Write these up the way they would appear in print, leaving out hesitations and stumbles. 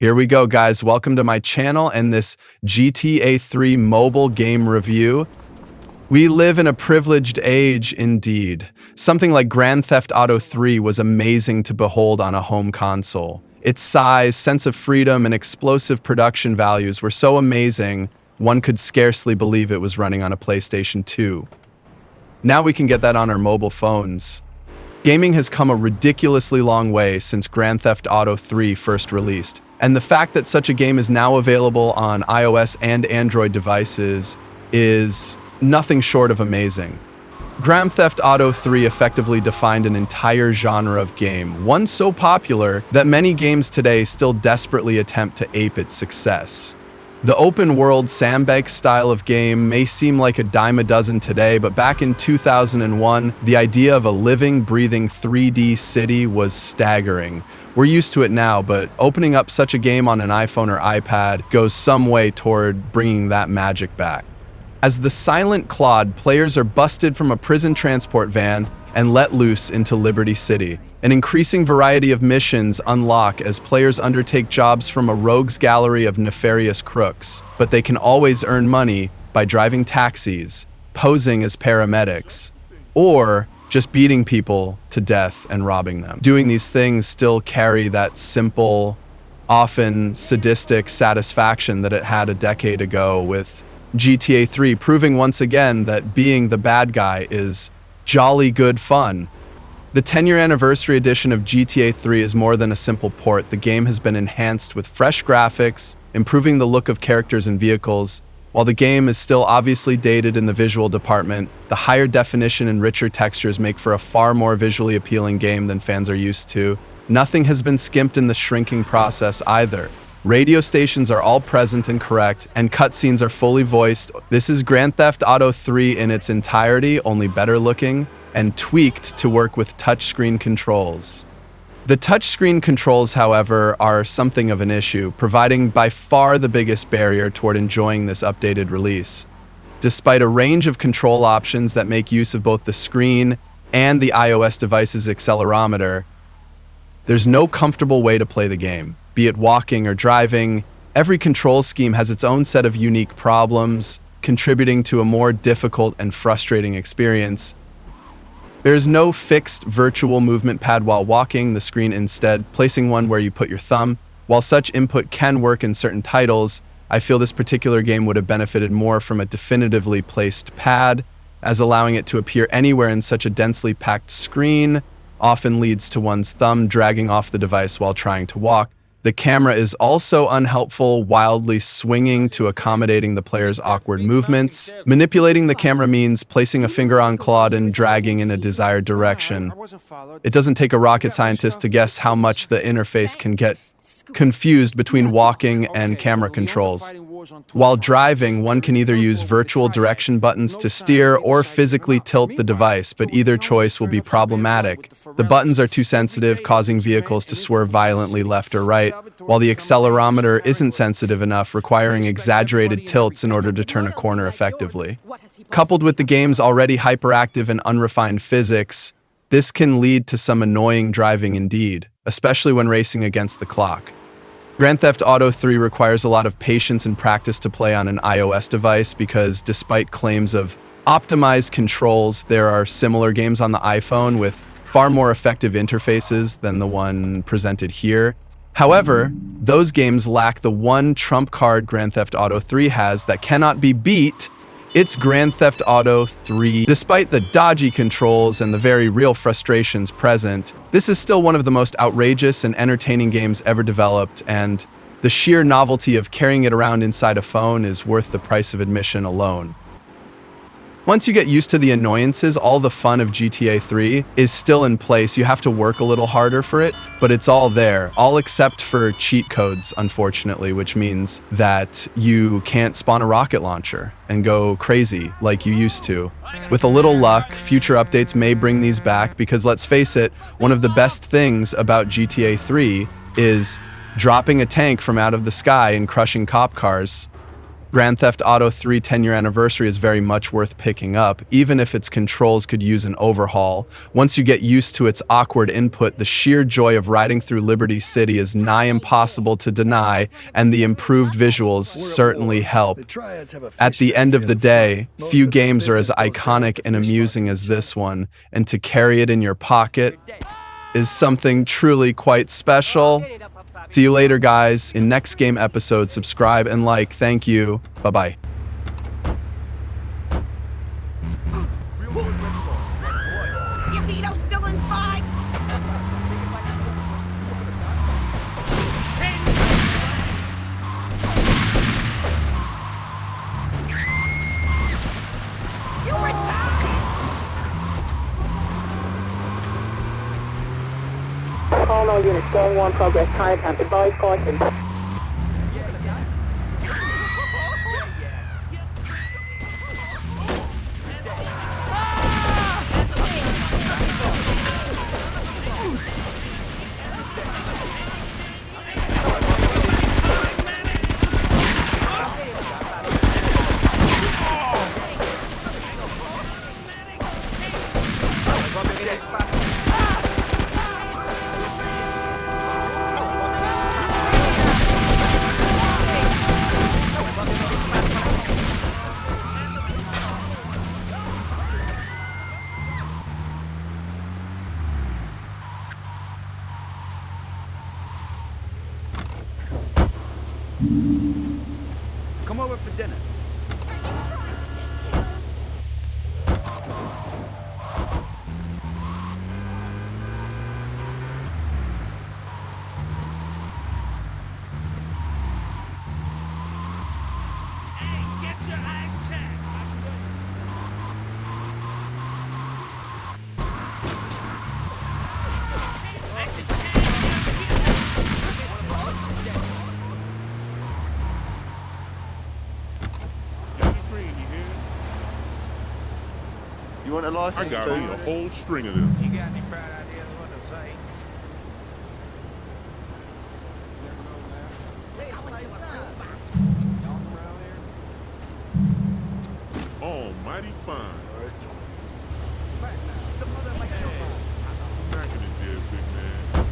Here we go, guys. Welcome to my channel and this GTA 3 mobile game review. We live in a privileged age indeed. Something like Grand Theft Auto 3 was amazing to behold on a home console. Its size, sense of freedom, and explosive production values were so amazing, one could scarcely believe it was running on a PlayStation 2. Now we can get that on our mobile phones. Gaming has come a ridiculously long way since Grand Theft Auto 3 first released, and the fact that such a game is now available on iOS and Android devices is nothing short of amazing. Grand Theft Auto 3 effectively defined an entire genre of game, one so popular that many games today still desperately attempt to ape its success. The open-world sandbox style of game may seem like a dime a dozen today, but back in 2001, the idea of a living, breathing 3D city was staggering. We're used to it now, but opening up such a game on an iPhone or iPad goes some way toward bringing that magic back. As the Silent Claude, players are busted from a prison transport van and let loose into Liberty City. An increasing variety of missions unlock as players undertake jobs from a rogues gallery of nefarious crooks, but they can always earn money by driving taxis, posing as paramedics, or just beating people to death and robbing them. Doing these things still carry that simple, often sadistic satisfaction that it had a decade ago with GTA 3, proving once again that being the bad guy is jolly good fun. The 10-year anniversary edition of GTA 3 is more than a simple port. The game has been enhanced with fresh graphics, improving the look of characters and vehicles. While the game is still obviously dated in the visual department, the higher definition and richer textures make for a far more visually appealing game than fans are used to. Nothing has been skimped in the shrinking process either. Radio stations are all present and correct, and cutscenes are fully voiced. This is Grand Theft Auto 3 in its entirety, only better looking, and tweaked to work with touchscreen controls. The touchscreen controls, however, are something of an issue, providing by far the biggest barrier toward enjoying this updated release. Despite a range of control options that make use of both the screen and the iOS device's accelerometer, there's no comfortable way to play the game. Be it walking or driving, every control scheme has its own set of unique problems, contributing to a more difficult and frustrating experience. There is no fixed virtual movement pad while walking the screen, instead placing one where you put your thumb. While such input can work in certain titles, I feel this particular game would have benefited more from a definitively placed pad, as allowing it to appear anywhere in such a densely packed screen often leads to one's thumb dragging off the device while trying to walk. The camera is also unhelpful, wildly swinging to accommodating the player's awkward movements. Manipulating the camera means placing a finger on Claude and dragging in a desired direction. It doesn't take a rocket scientist to guess how much the interface can get confused between walking and camera controls. While driving, one can either use virtual direction buttons to steer or physically tilt the device, but either choice will be problematic. The buttons are too sensitive, causing vehicles to swerve violently left or right, while the accelerometer isn't sensitive enough, requiring exaggerated tilts in order to turn a corner effectively. Coupled with the game's already hyperactive and unrefined physics, this can lead to some annoying driving indeed, especially when racing against the clock. Grand Theft Auto 3 requires a lot of patience and practice to play on an iOS device because despite claims of optimized controls, there are similar games on the iPhone with far more effective interfaces than the one presented here. However, those games lack the one trump card Grand Theft Auto 3 has that cannot be beat. It's Grand Theft Auto 3. Despite the dodgy controls and the very real frustrations present, this is still one of the most outrageous and entertaining games ever developed, and the sheer novelty of carrying it around inside a phone is worth the price of admission alone. Once you get used to the annoyances, all the fun of GTA 3 is still in place. You have to work a little harder for it, but it's all there, all except for cheat codes, unfortunately, which means that you can't spawn a rocket launcher and go crazy like you used to. With a little luck, future updates may bring these back because let's face it, one of the best things about GTA 3 is dropping a tank from out of the sky and crushing cop cars. Grand Theft Auto 3 10-year anniversary is very much worth picking up, even if its controls could use an overhaul. Once you get used to its awkward input, the sheer joy of riding through Liberty City is nigh impossible to deny, and the improved visuals certainly help. The Triads have a At fish the end of factory the up day, front. few Most of their games are as business goes down at iconic the and fish amusing market as in this one, and to carry it in your pocket is something truly quite special. See you later, guys. In next game episode, subscribe and like. Thank you. Bye-bye. You beat up villain 5! You retarded! Call all units, going one progress, time time, advise caution. Come over for dinner. Hey, get your eyes checked! You want a license? I got too? me a whole string of them. You got any bright ideas what to say? Almighty fine. Back in the day, big man.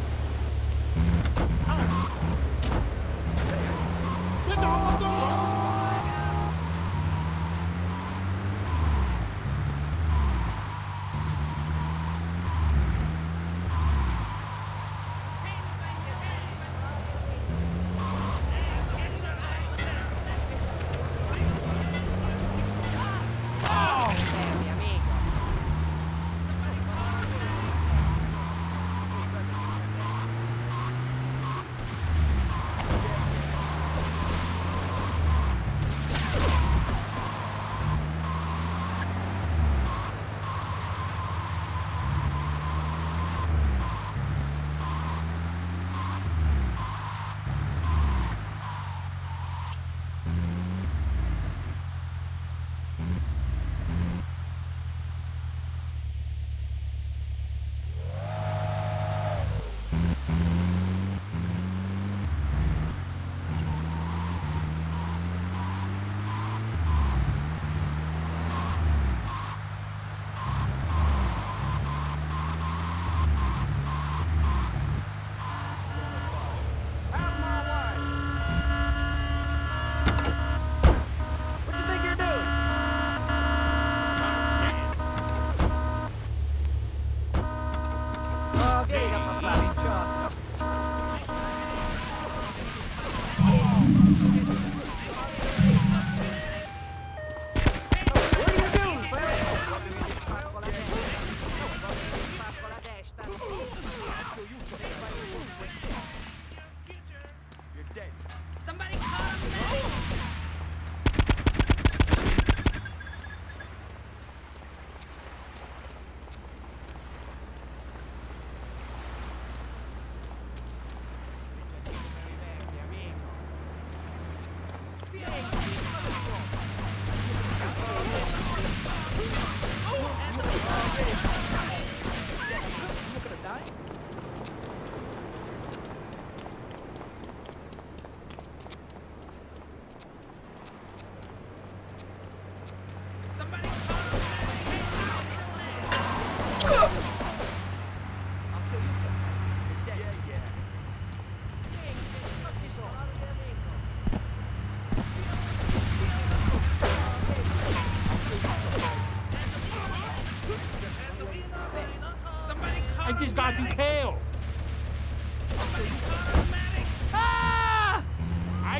Somebody call him!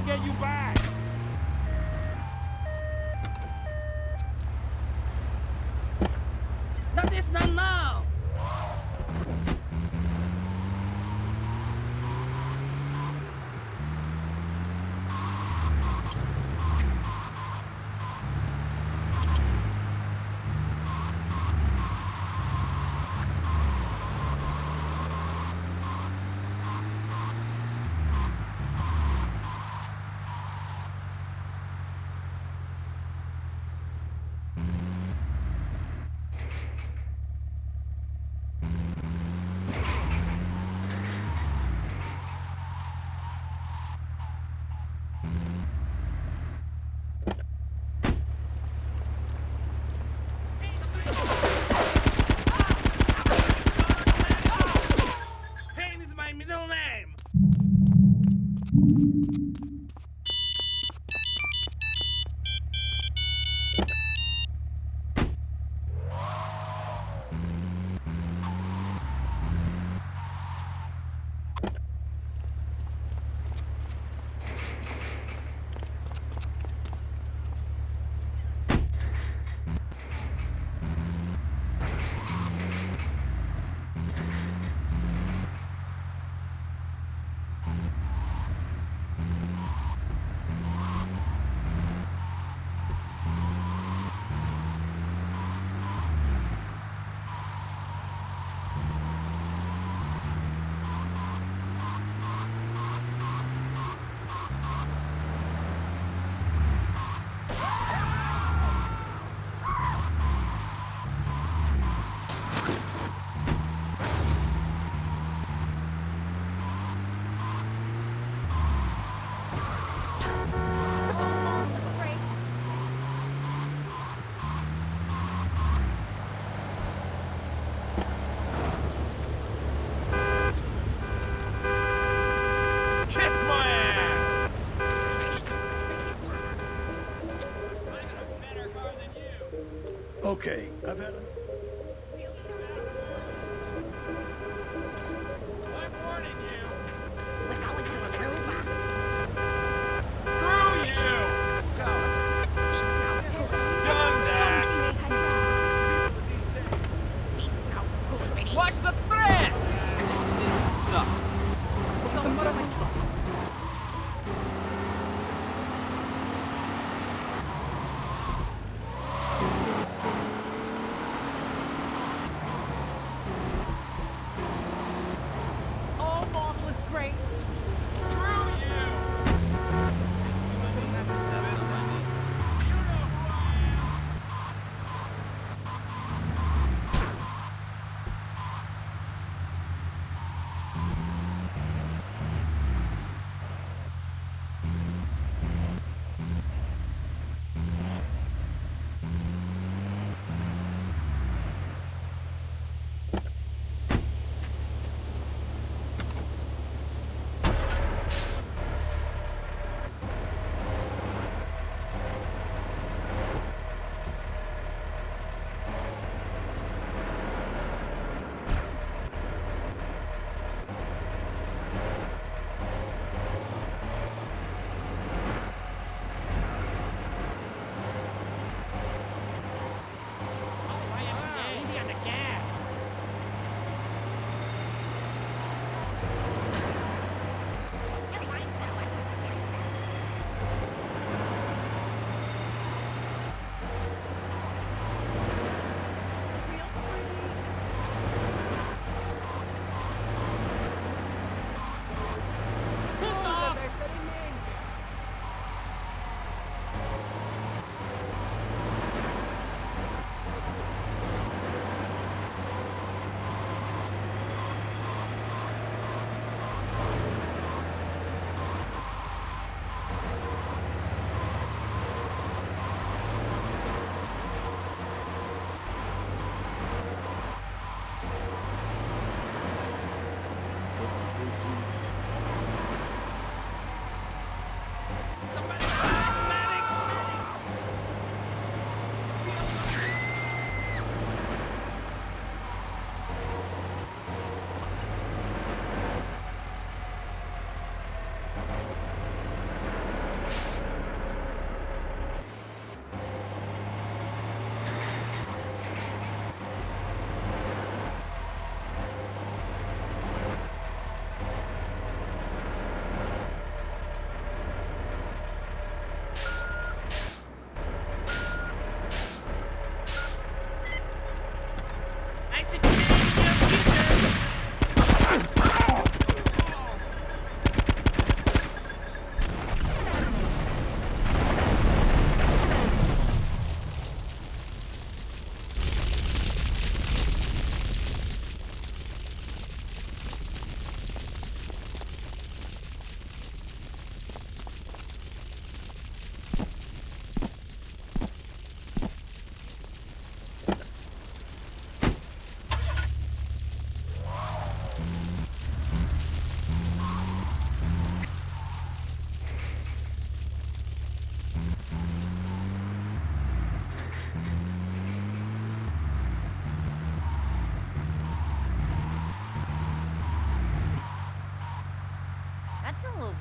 get you back. Not this, not now. Pain is my middle name. Kiss my ass! I got a better car than you. Okay, I've had enough. I'm warning you. We're going to a robot. Screw you! Done that! Watch the thread!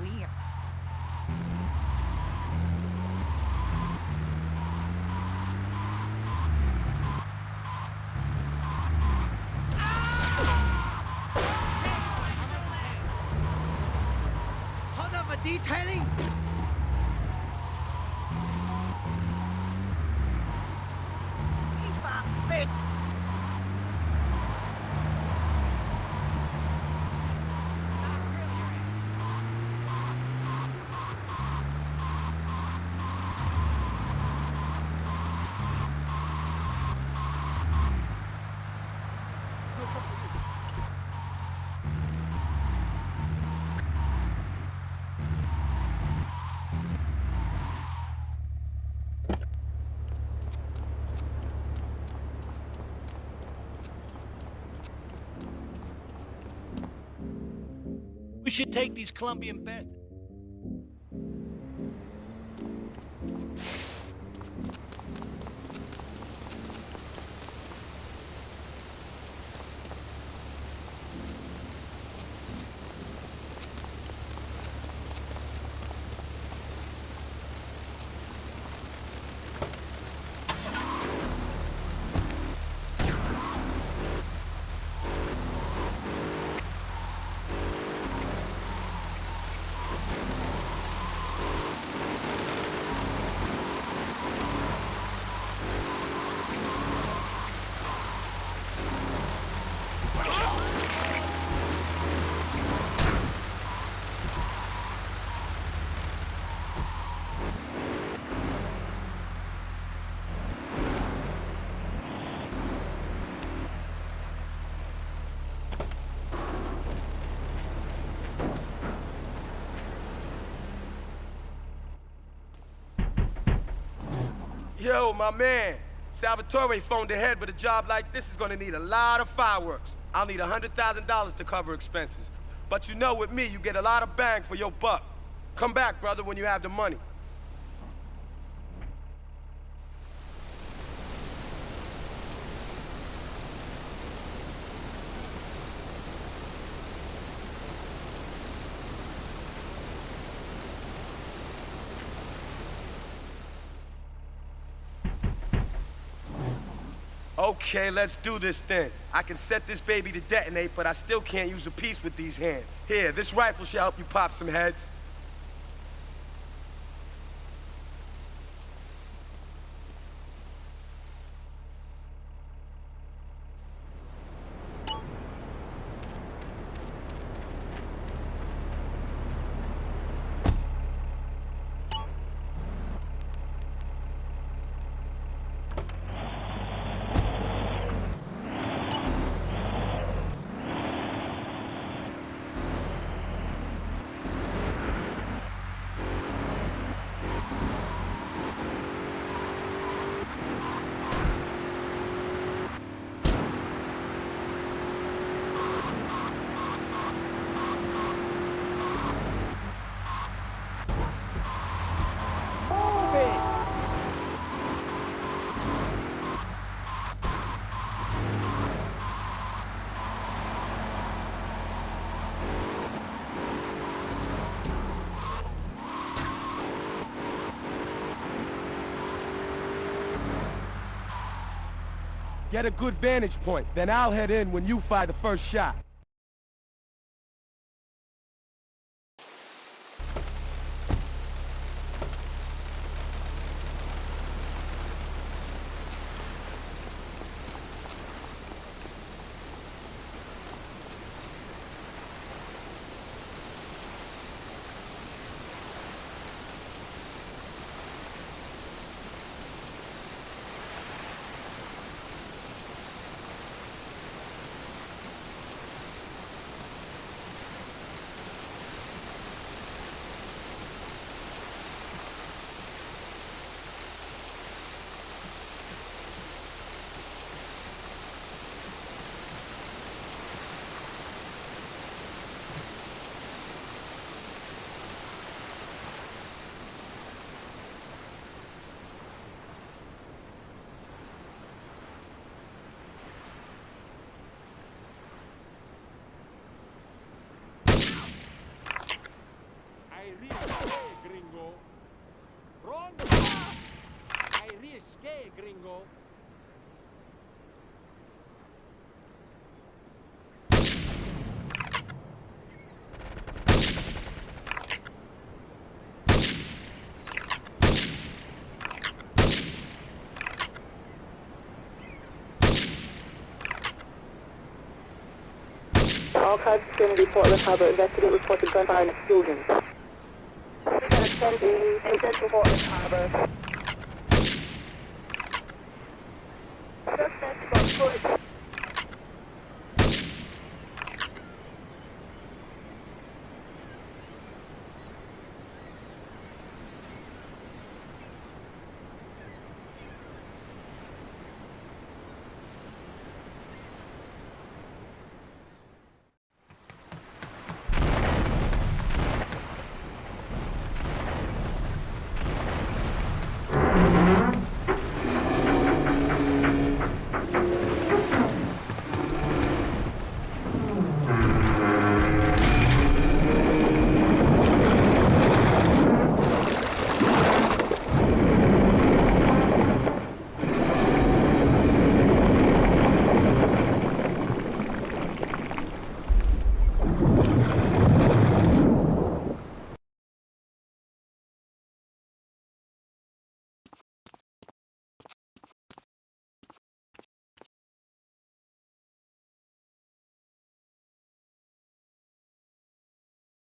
weird. Hold up for detailing! Bitch! We should take these Colombian bastards. Yo, my man. Salvatore phoned ahead, but a job like this is gonna need a lot of fireworks. I'll need $100,000 to cover expenses. But you know with me, you get a lot of bang for your buck. Come back, brother, when you have the money. Okay, let's do this then. I can set this baby to detonate, but I still can't use a piece with these hands. Here, this rifle should help you pop some heads. Get a good vantage point, then I'll head in when you fire the first shot. Code Vicinity, Portland Harbor. Investigate reports of gunfire and explosions. We got a 10 to Central Portland Harbor.